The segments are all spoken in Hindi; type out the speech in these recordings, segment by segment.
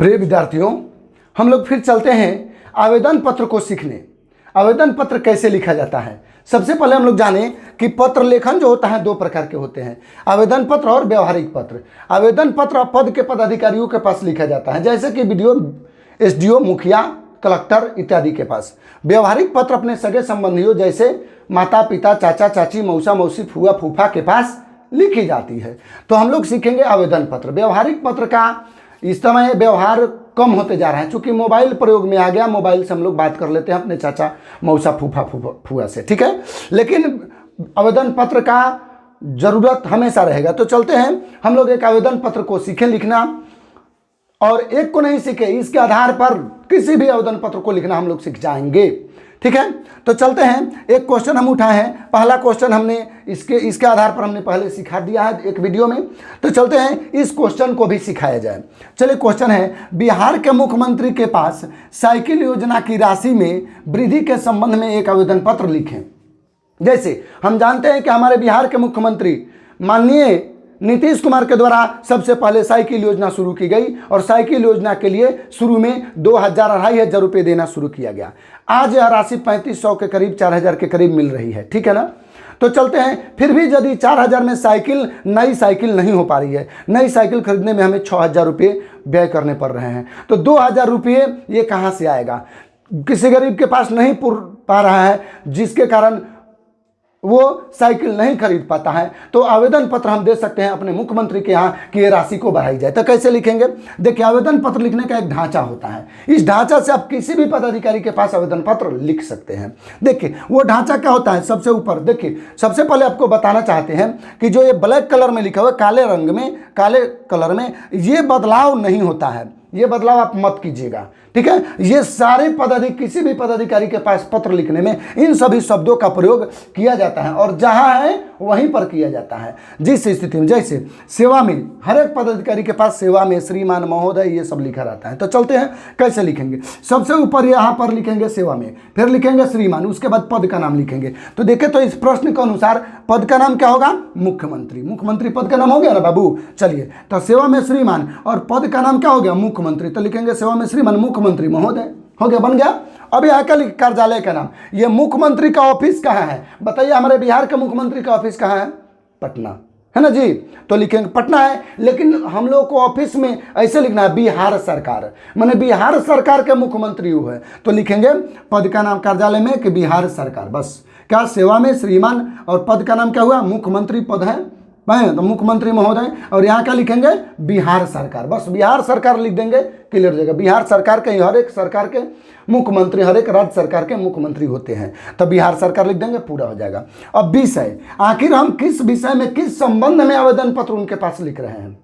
प्रिय विद्यार्थियों, हम लोग फिर चलते हैं आवेदन पत्र को सीखने। आवेदन पत्र कैसे लिखा जाता है। सबसे पहले हम लोग जाने कि पत्र लेखन जो होता है दो प्रकार के होते हैं, आवेदन पत्र और व्यवहारिक पत्र। आवेदन पत्र पद के पदाधिकारियों के पास लिखा जाता है, जैसे कि बीडीओ, एसडीओ, मुखिया, कलेक्टर इत्यादि के पास। व्यवहारिक पत्र अपने सगे संबंधियों जैसे माता पिता, चाचा चाची, मौसा मौसी, फूआ फूफा के पास लिखी जाती है। तो हम लोग सीखेंगे आवेदन पत्र। व्यवहारिक पत्र का इस समय व्यवहार कम होते जा रहा है, क्योंकि मोबाइल प्रयोग में आ गया। मोबाइल से हम लोग बात कर लेते हैं अपने चाचा मौसा फूफा फूआ से, ठीक है। लेकिन आवेदन पत्र का जरूरत हमेशा रहेगा। तो चलते हैं हम लोग एक आवेदन पत्र को सीखें लिखना, और एक को नहीं सीखे, इसके आधार पर किसी भी आवेदन पत्र को लिखना हम लोग सीख जाएंगे, ठीक है। तो चलते हैं, एक क्वेश्चन हम उठाए हैं। पहला क्वेश्चन हमने इसके आधार पर हमने पहले सिखा दिया है एक वीडियो में। तो चलते हैं इस क्वेश्चन को भी सिखाया जाए। चलिए, क्वेश्चन है, बिहार के मुख्यमंत्री के पास साइकिल योजना की राशि में वृद्धि के संबंध में एक आवेदन पत्र लिखें। जैसे हम जानते हैं कि हमारे बिहार के मुख्यमंत्री माननीय नीतीश कुमार के द्वारा सबसे पहले साइकिल योजना शुरू की गई, और साइकिल योजना के लिए शुरू में 2,000-2,500 रुपये देना शुरू किया गया। आज यह राशि 3500 के करीब, 4,000 के करीब मिल रही है, ठीक है ना। तो चलते हैं, फिर भी यदि 4,000 में नई साइकिल नहीं हो पा रही है, नई साइकिल खरीदने में हमें 6,000 रुपये व्यय करने पड़ रहे हैं, तो 2,000 रुपये ये कहाँ से आएगा। किसी गरीब के पास नहीं पुर पा रहा है, जिसके कारण वो साइकिल नहीं खरीद पाता है। तो आवेदन पत्र हम दे सकते हैं अपने मुख्यमंत्री के यहाँ कि ये राशि को बढ़ाई जाए। तो कैसे लिखेंगे? देखिए, आवेदन पत्र लिखने का एक ढांचा होता है। इस ढांचा से आप किसी भी पदाधिकारी के पास आवेदन पत्र लिख सकते हैं। देखिए, वो ढांचा क्या होता है। सबसे ऊपर देखिए, सबसे पहले आपको बताना चाहते हैं कि जो ये ब्लैक कलर में लिखा हुआ है, काले रंग में, काले कलर में, ये बदलाव नहीं होता है। ये बदलाव आप मत कीजिएगा, ठीक है। ये सारे किसी भी पदाधिकारी के पास पत्र लिखने में इन सभी शब्दों का प्रयोग किया जाता है, और जहां है वहीं पर किया जाता है। जिस स्थिति में, जैसे सेवा में, हर एक पदाधिकारी के पास सेवा में, श्रीमान, महोदय, ये सब लिखा रहता है। तो चलते हैं कैसे लिखेंगे। सबसे ऊपर यहां पर लिखेंगे सेवा में, फिर लिखेंगे श्रीमान, उसके बाद पद का नाम लिखेंगे। तो देखें, तो इस प्रश्न के अनुसार पद का नाम क्या होगा? मुख्यमंत्री। मुख्यमंत्री पद का नाम हो गया ना बाबू। चलिए, तो सेवा में श्रीमान और पद का नाम क्या हो गया? मुख्यमंत्री। तो लिखेंगे सेवा में श्रीमान, मुख्यमंत्री महोदय, हो गया, बन गया। अब यहाँ का कार्यालय का नाम, ये मुख्यमंत्री का ऑफिस कहाँ है? बताइए, हमारे बिहार के मुख्यमंत्री का ऑफिस कहाँ है? पटना, है ना जी। तो लिखेंगे पटना है, लेकिन हम लोग को ऑफिस में ऐसे लिखना है बिहार सरकार, माने बिहार सरकार के मुख्यमंत्री हुए। तो लिखेंगे पद का नाम कार्यालय में कि बिहार सरकार, बस। क्या? सेवा में श्रीमान, और पद का नाम क्या हुआ? मुख्यमंत्री पद है, तो मुख्यमंत्री महोदय, और यहाँ क्या लिखेंगे? बिहार सरकार, बस बिहार सरकार लिख देंगे, क्लियर हो जाएगा। बिहार सरकार के, हर एक सरकार के मुख्यमंत्री, हर एक राज्य सरकार के मुख्यमंत्री होते हैं, तो बिहार सरकार लिख देंगे, पूरा हो जाएगा। अब विषय, आखिर हम किस विषय में, किस संबंध में आवेदन पत्र उनके पास लिख रहे हैं।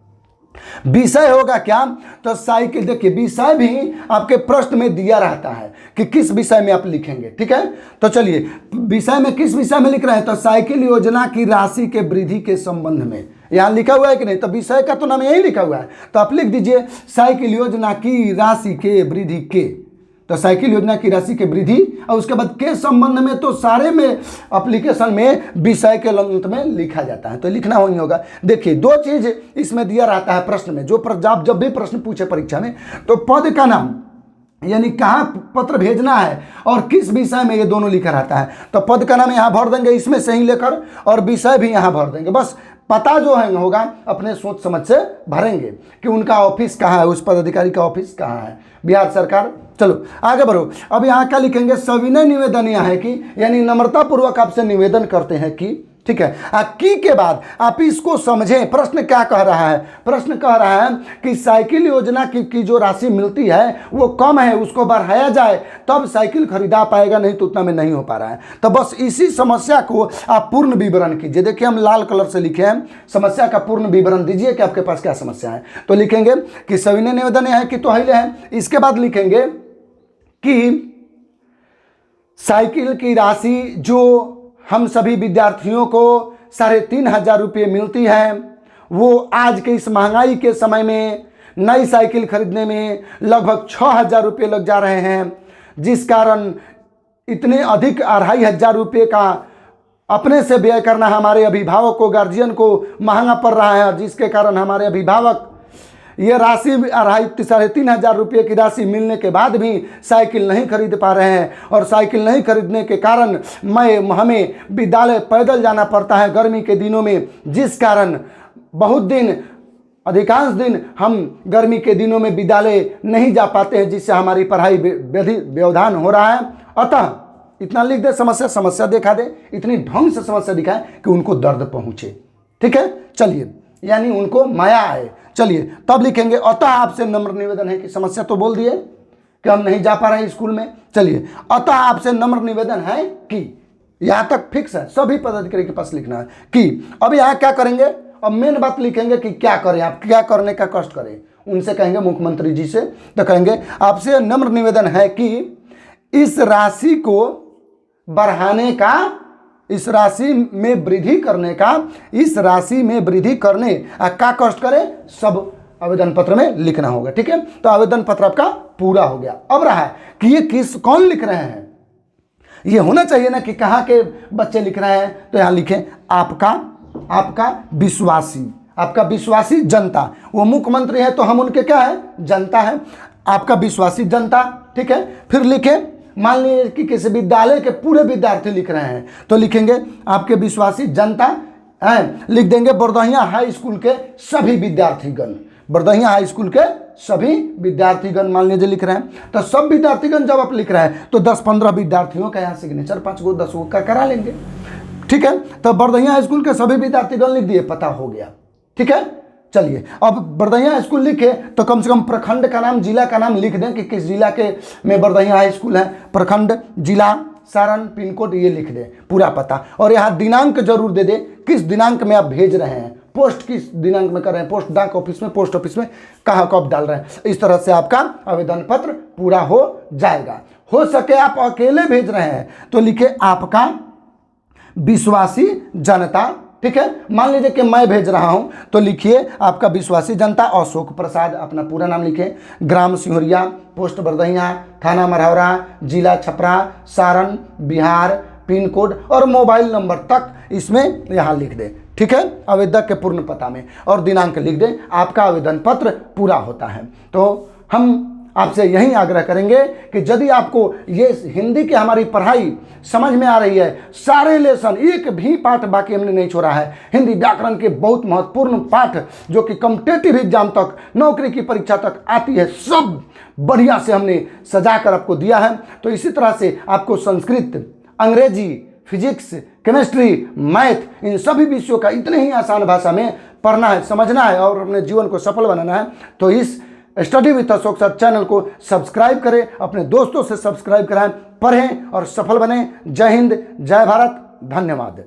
विषय होगा क्या? तो साइकिल। देखिए, विषय भी आपके प्रश्न में दिया रहता है कि किस विषय में आप लिखेंगे, ठीक है। तो चलिए, विषय में किस विषय में लिख रहे हैं? तो साइकिल योजना की राशि के वृद्धि के संबंध में यहां लिखा हुआ है कि नहीं? तो विषय का तो नाम यही लिखा हुआ है, तो आप लिख दीजिए साइकिल योजना की राशि के वृद्धि के। तो साइकिल योजना की राशि के वृद्धि, और उसके बाद के संबंध में, तो सारे में एप्लीकेशन में विषय के अंत में लिखा जाता है, तो लिखना वही होगा। देखिए, दो चीज इसमें दिया रहता है प्रश्न में, जब भी प्रश्न पूछे परीक्षा में, तो पद का नाम यानी कहाँ पत्र भेजना है और किस विषय में, ये दोनों लिखा रहता है। तो पद का नाम यहाँ भर देंगे इसमें से ही लेकर, और विषय भी यहाँ भर देंगे। बस पता जो है होगा अपने सोच समझ से भरेंगे कि उनका ऑफिस कहाँ है, उस पदाधिकारी का ऑफिस कहाँ है, बिहार सरकार। चलो आगे बढ़ो। अब यहाँ क्या लिखेंगे? सविनय निवेदन यह है कि, यानी नम्रतापूर्वक आपसे निवेदन करते हैं कि, ठीक है। की के बाद आप इसको समझें। प्रश्न क्या कह रहा है? प्रश्न कह रहा है कि साइकिल योजना की जो राशि मिलती है वो कम है, उसको बढ़ाया जाए तब साइकिल खरीदा पाएगा, नहीं तो उतना में नहीं हो पा रहा है। तो बस इसी समस्या को आप पूर्ण विवरण कीजिए। देखिए, हम लाल कलर से लिखे हैं, समस्या का पूर्ण विवरण दीजिए कि आपके पास क्या समस्या है। तो लिखेंगे कि सविनय निवेदन है कि तो हिले है। इसके बाद लिखेंगे कि साइकिल की राशि जो हम सभी विद्यार्थियों को 3,500 रुपये मिलती है, वो आज के इस महंगाई के समय में नई साइकिल खरीदने में लगभग 6,000 रुपये लग जा रहे हैं, जिस कारण इतने अधिक 2,500 रुपये का अपने से व्यय करना हमारे अभिभावक को, गार्जियन को महंगा पड़ रहा है, जिसके कारण हमारे अभिभावक ये राशि 2,500-3,500 रुपये की राशि मिलने के बाद भी साइकिल नहीं खरीद पा रहे हैं, और साइकिल नहीं खरीदने के कारण हमें विद्यालय पैदल जाना पड़ता है गर्मी के दिनों में, जिस कारण बहुत दिन, अधिकांश दिन हम गर्मी के दिनों में विद्यालय नहीं जा पाते हैं, जिससे हमारी पढ़ाई व्यवधान हो रहा है। अतः इतना लिख दे, समस्या दिखा दे, इतनी ढंग से समस्या दिखाए कि उनको दर्द पहुंचे। ठीक है, चलिए, यानी उनको माया आए। चलिए तब लिखेंगे, अतः आपसे नम्र निवेदन है कि, समस्या तो बोल दिए कि हम नहीं जा पा रहे हैं स्कूल में। चलिए, अतः आपसे नम्र निवेदन है कि, यहां तक फिक्स है, सभी पदाधिकारी के पास लिखना है कि। अब यहां क्या करेंगे, अब मेन बात लिखेंगे कि क्या करें, आप क्या करने का कष्ट करें। उनसे कहेंगे मुख्यमंत्री जी से, तो कहेंगे आपसे नम्र निवेदन है कि इस राशि को बढ़ाने का, इस राशि में वृद्धि करने का, इस राशि में वृद्धि करने का कष्ट करें, सब आवेदन पत्र में लिखना होगा। ठीक है, तो आवेदन पत्र आपका पूरा हो गया। अब रहा कि ये कौन लिख रहे हैं, ये होना चाहिए ना कि कहाँ के बच्चे लिख रहे हैं, तो यहाँ लिखें आपका विश्वासी, आपका विश्वासी जनता। वो मुख्यमंत्री है तो हम उनके क्या है, जनता है, आपका विश्वासी जनता। ठीक है, फिर लिखें, मान लीजिए कि किसी विद्यालय के पूरे विद्यार्थी लिख रहे हैं, तो लिखेंगे आपके विश्वासी जनता है, लिख देंगे बरदहिया हाई स्कूल के सभी विद्यार्थीगण, बरदहिया हाई स्कूल के सभी विद्यार्थीगण मान लीजिए लिख रहे हैं। तो सब विद्यार्थीगण जब आप लिख रहे हैं तो 10-15 विद्यार्थियों का यहाँ सिग्नेचर 5 गो 10 गो का करा लेंगे। ठीक है, तो बरदहिया हाई स्कूल के सभी विद्यार्थीगण लिख दिए, पता हो गया। ठीक है, चलिए, अब बरदहिया स्कूल लिखे तो कम से कम प्रखंड का नाम, जिला का नाम लिख दें कि किस जिला के में बरदहिया हाई स्कूल है, प्रखंड, जिला, सारण, पिन कोड, ये लिख दें पूरा पता। और यहाँ दिनांक जरूर दे दें, किस दिनांक में आप भेज रहे हैं, पोस्ट किस दिनांक में कर रहे हैं, पोस्ट डाक ऑफिस में, पोस्ट ऑफिस में कहाँ कब डाल रहे हैं। इस तरह से आपका आवेदन पत्र पूरा हो जाएगा। हो सके आप अकेले भेज रहे हैं तो लिखे आपका विश्वासी जनता। ठीक है, मान लीजिए कि मैं भेज रहा हूं तो लिखिए आपका विश्वासी जनता अशोक प्रसाद, अपना पूरा नाम लिखें, ग्राम सिंहरिया, पोस्ट बरदहिया, थाना मरहौरा, जिला छपरा, सारण, बिहार, पिन कोड और मोबाइल नंबर तक इसमें यहाँ लिख दें। ठीक है, आवेदक के पूर्ण पता में, और दिनांक लिख दें, आपका आवेदन पत्र पूरा होता है। तो हम आपसे यही आग्रह करेंगे कि यदि आपको ये हिंदी की हमारी पढ़ाई समझ में आ रही है, सारे लेसन, एक भी पाठ बाकी हमने नहीं छोड़ा है, हिंदी व्याकरण के बहुत महत्वपूर्ण पाठ जो कि कॉम्पिटिटिव एग्जाम तक, नौकरी की परीक्षा तक आती है, सब बढ़िया से हमने सजा कर आपको दिया है। तो इसी तरह से आपको संस्कृत, अंग्रेजी, फिजिक्स, केमिस्ट्री, मैथ, इन सभी विषयों का इतने ही आसान भाषा में पढ़ना है, समझना है और अपने जीवन को सफल बनाना है। तो इस study with Ashok sir channel को सब्सक्राइब करें, अपने दोस्तों से सब्सक्राइब कराएं, पढ़ें और सफल बनें। जय हिंद, जय भारत, धन्यवाद।